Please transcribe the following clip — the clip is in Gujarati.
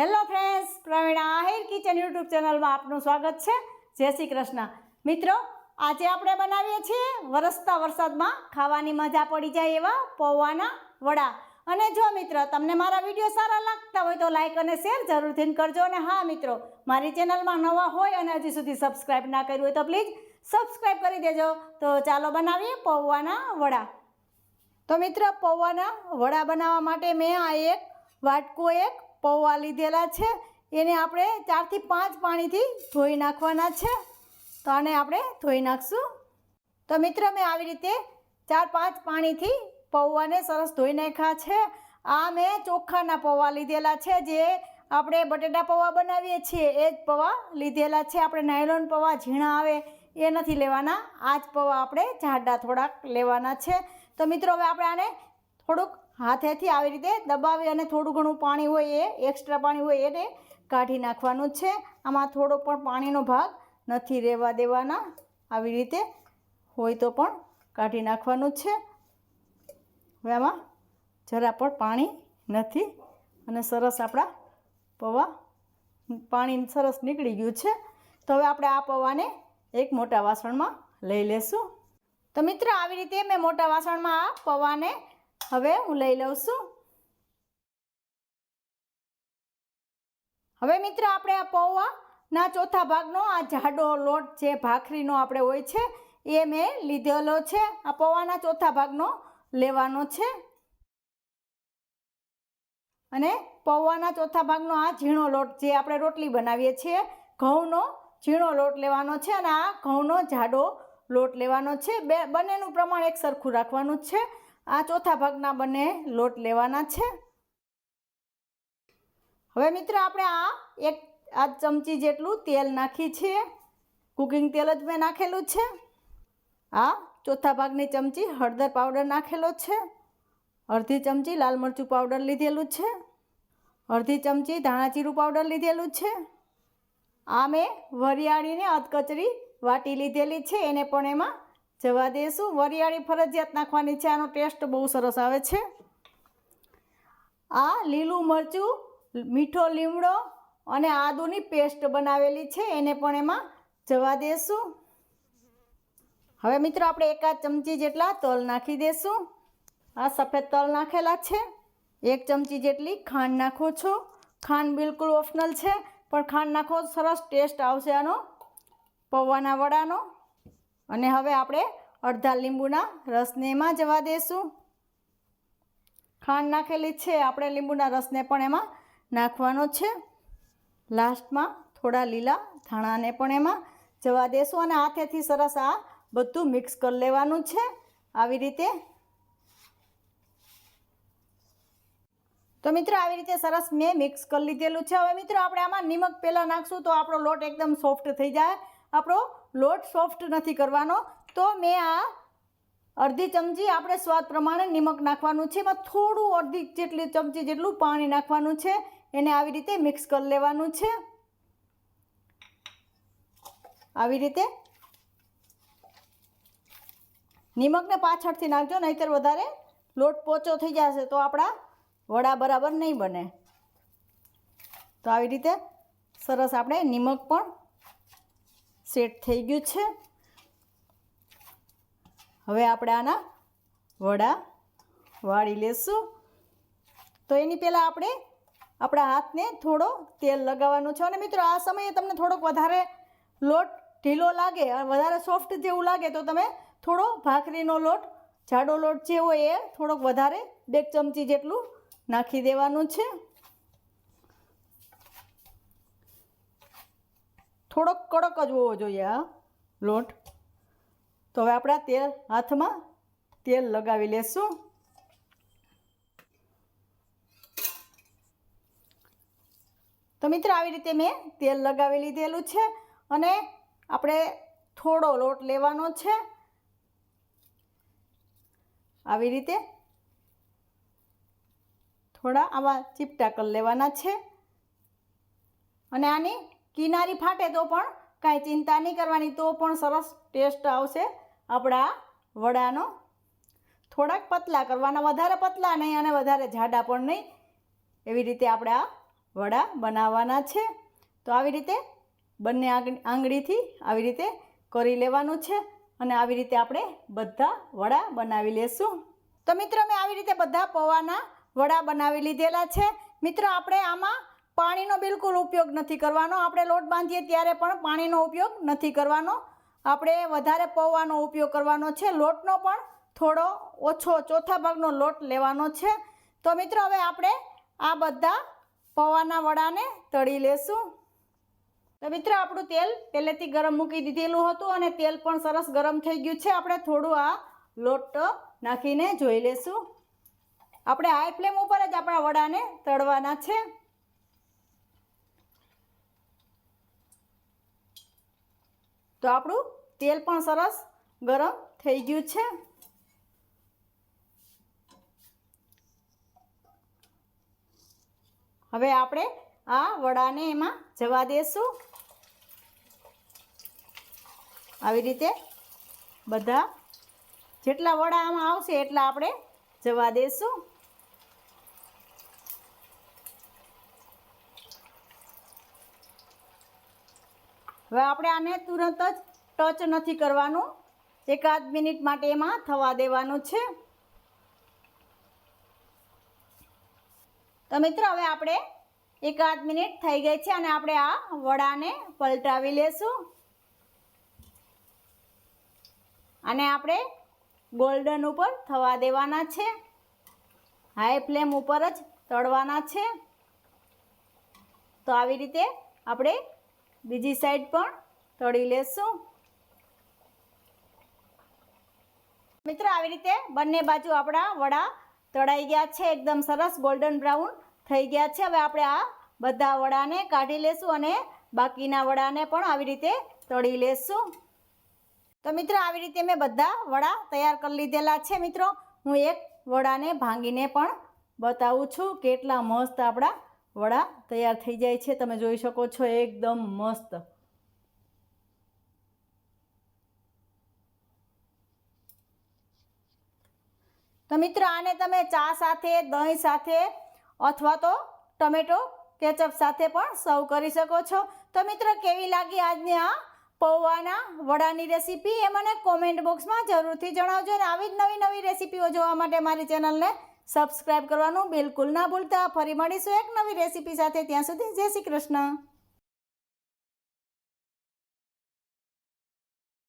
Hello friends, Pravina Ahir kitchen YouTube ચેનલમાં આપનું સ્વાગત છે। જય શ્રી કૃષ્ણ મિત્રો, આજે આપણે બનાવીએ છીએ વરસતા વરસાદમાં ખાવાની મજા પડી જાય એવા પૌવાના વડા। અને જો મિત્રો તમને મારા વિડીયો સારા લાગતા હોય તો લાઈક અને શેર જરૂરથી કરજો। અને હા મિત્રો, મારી ચેનલમાં નવા હોય અને હજી સુધી સબસ્ક્રાઈબ ના કર્યું હોય તો પ્લીઝ સબસ્ક્રાઈબ કરી દેજો। તો ચાલો બનાવીએ પૌવાના વડા। તો મિત્રો, પૌવાના વડા બનાવવા માટે મેં આ એક વાટકો પૌવા લીધેલા છે। એને આપણે 4 થી 5 પાણીથી ધોઈ નાખવાના છે। તો આને આપણે ધોઈ નાખશું। તો મિત્રો, મેં આવી રીતે 4-5 પાણીથી પૌવાને સરસ ધોઈ નાખ્યા છે। આ મેં ચોખાના પૌવા લીધેલા છે, જે આપણે બટેટા પૌવા બનાવીએ છીએ એ જ પૌવા લીધેલા છે। આપણે નાયલોન પૌવા ઝીણા આવે એ નથી લેવાના, આ જ પૌવા આપણે જાડા થોડાક લેવાના છે। તો મિત્રો, હવે આપણે આને થોડુંક હાથેથી આવી રીતે દબાવી અને થોડું ઘણું પાણી હોય એ એક્સ્ટ્રા પાણી હોય એને કાઢી નાખવાનું છે। આમાં થોડો પણ પાણીનો ભાગ નથી રહેવા દેવાના, આવી રીતે હોય તો પણ કાઢી નાખવાનું છે। હવે આમાં જરા પણ પાણી નથી અને સરસ આપણા પૌવા પાણી સરસ નીકળી ગયું છે। તો હવે આપણે આ પૌવાને એક મોટા વાસણમાં લઈ લેશું। તો મિત્રો, આવી રીતે મેં મોટા વાસણમાં આ પૌવાને હવે હું લઈ લઉં છું। હવે મિત્રો, આપણે આ પૌવાના ચોથા ભાગનો આ જાડો લોટ જે ભાખરીનો આપણે હોય છે એ મેં લીધેલો છે। આ પૌવાના ચોથા ભાગનો લેવાનો છે અને પૌવાના ચોથા ભાગનો આ ઝીણો લોટ જે આપણે રોટલી બનાવીએ છીએ ઘઉંનો ઝીણો લોટ લેવાનો છે અને આ ઘઉંનો જાડો લોટ લેવાનો છે। બંનેનું પ્રમાણ એક સરખું રાખવાનું છે। આ ચોથા ભાગના બંને લોટ લેવાના છે। હવે મિત્રો, આપણે આ ચમચી જેટલું તેલ નાખી છે, કુકિંગ તેલ જ મેં નાખેલું છે। આ ચોથા ભાગની ચમચી હળદર પાવડર નાખેલો છે, અડધી ચમચી લાલ મરચું પાવડર લીધેલું છે, અડધી ચમચી ધાણા જીરું પાવડર લીધેલું છે। આ મેં વરિયાળીને અધકચરી વાટી લીધેલી છે, એને પણ એમાં જવા દઈશું। વરિયાળી ફરજિયાત નાખવાની છે, આનો ટેસ્ટ બહુ સરસ આવે છે। આ લીલું મરચું, મીઠો લીમડો અને આદુની પેસ્ટ બનાવેલી છે, એને પણ એમાં જવા દઈશું। હવે મિત્રો, આપણે 1 ચમચી જેટલા તલ નાખી દઈશું। આ સફેદ તલ નાખેલા છે। 1 ચમચી જેટલી ખાંડ નાખું છું। ખાંડ બિલકુલ ઓપ્શનલ છે, પણ ખાંડ નાખો સરસ ટેસ્ટ આવશે આનો પૌવાના વડાનો। અને હવે આપણે અડધા લીંબુના રસને એમાં જવા દઈશું। ખાંડ નાખેલી છે, આપણે લીંબુના રસને પણ એમાં નાખવાનો છે। લાસ્ટમાં થોડા લીલા ધાણાને પણ એમાં જવા દઈશું અને હાથેથી સરસ આ બધું મિક્સ કરી લેવાનું છે આવી રીતે। તો મિત્રો, આવી રીતે સરસ મેં મિક્સ કરી લીધેલું છે। હવે મિત્રો, આપણે આમાં નિમક પહેલાં નાખશું તો આપણો લોટ એકદમ સોફ્ટ થઈ જાય। આપણો લોટ સોફ્ટ નથી કરવાનો, તો મેં આ અડધી ચમચી આપણે સ્વાદ પ્રમાણે નિમક નાખવાનું છે। એમાં થોડું અડધી જેટલી ચમચી જેટલું પાણી નાખવાનું છે। એને આવી રીતે મિક્સ કરી લેવાનું છે આવી રીતે। નિમકને પાછળથી નાખજો, નહીંતર વધારે લોટ પોચો થઈ જશે તો આપણા વડા બરાબર નહીં બને। તો આવી રીતે સરસ આપણે નિમક પણ સેટ થઈ ગયું છે। હવે આપણે આના વડા વાળી લેશું। તો એની પહેલાં આપણે આપણા હાથને થોડો તેલ લગાવવાનું છે। અને મિત્રો, આ સમયે તમને થોડોક વધારે લોટ ઢીલો લાગે, વધારે સોફ્ટ જેવું લાગે તો તમે થોડો ભાખરીનો લોટ જાડો લોટ જે હોય એ થોડોક વધારે 2 ચમચી જેટલું નાખી દેવાનું છે। થોડોક કડક જ હોવો જોઈએ આ લોટ। તો હવે આપણા હાથમાં તેલ લગાવી લેશું। તો મિત્રો, આવી રીતે મેં તેલ લગાવી લીધેલું છે અને આપણે થોડો લોટ લેવાનો છે આવી રીતે થોડા આવા ચીપટા કરી લેવાના છે। અને આની કિનારી ફાટે તો પણ કાંઈ ચિંતા નહીં કરવાની, તો પણ સરસ ટેસ્ટ આવશે આપણા વડાનો। થોડાક પતલા કરવાના, વધારે પતલા નહીં અને વધારે જાડા પણ નહીં, એવી રીતે આપણે આ વડા બનાવવાના છે. તો આવી રીતે બંને આંગળીથી આવી રીતે કરી લેવાનું છે અને આવી રીતે આપણે બધા વડા બનાવી લેશું. તો મિત્રો મેં આવી રીતે બધા પૌંઆના વડા બનાવી લીધેલા છે. મિત્રો આપણે આમાં પાણીનો બિલકુલ ઉપયોગ નથી કરવાનો. આપણે લોટ બાંધીએ ત્યારે પણ પાણીનો ઉપયોગ નથી કરવાનો. આપણે વધારે પૌંઆનો ઉપયોગ કરવાનો છે. લોટનો પણ થોડો ઓછો ચોથા ભાગનો લોટ લેવાનો છે. તો મિત્રો હવે આપણે આ બધા પૌંઆના વડાને તળી લેશું. તો મિત્રો આપણું તેલ પહેલેથી ગરમ મૂકી દીધેલું હતું અને તેલ પણ સરસ ગરમ થઈ ગયું છે. આપણે થોડું આ લોટ નાખીને જોઈ લેશું. આપણે હાઈ ફ્લેમ ઉપર જ આપણા વડાને તળવાના છે. તો આપણું તેલ પણ સરસ ગરમ થઈ ગયું છે. હવે આપણે આ વડાને એમાં જવા દેશું. આવી રીતે બધા જેટલા વડા આમાં આવશે એટલા આપણે જવા દેશું. હવે આપણે આને તુરંત જ ટચ નથી કરવાનું. એકાદ મિનિટ માટે એમાં થવા દેવાનું છે. તો મિત્રો હવે આપણે એકાદ મિનિટ થઈ ગઈ છે અને આપણે આ વડાને પલટાવી લેશું. અને આપણે ગોલ્ડન ઉપર થવા દેવાના છે. હાઈ ફ્લેમ ઉપર જ તળવાના છે. તો આવી રીતે આપણે બીજી સાઈડ પણ તળી લેશું. મિત્રો આવી રીતે બંને બાજુ આપણા વડા તળાઈ ગયા છે. એકદમ સરસ ગોલ્ડન બ્રાઉન થઈ ગયા છે. હવે આપણે આ બધા વડાને કાઢી લેશું અને બાકીના વડાને પણ આવી રીતે તળી લેશું. તો મિત્રો આવી રીતે મેં બધા વડા તૈયાર કરી લીધેલા છે. મિત્રો હું એક વડાને ભાંગીને પણ બતાવું છું કેટલા મસ્ત આપણા વડા તૈયાર થઈ જાય છે. તમે જોઈ શકો છો એકદમ મસ્ત. તો મિત્રો આને તમે ચા સાથે, દહીં સાથે અથવા તો ટમેટો કેચઅપ સાથે પણ સર્વ કરી શકો છો. તો મિત્રો કેવી લાગી આજની આ પૌંઆના વડાની રેસીપી એ મને કોમેન્ટ બોક્સમાં જરૂરથી જણાવજો. અને આવી જ નવી નવી રેસીપીઓ જોવા માટે મારી ચેનલને સબસ્ક્રાઈબ કરવાનું બિલકુલ ના ભૂલતા. ફરી મળીશું એક નવી રેસીપી સાથે. ત્યાં સુધી જય શ્રી કૃષ્ણ.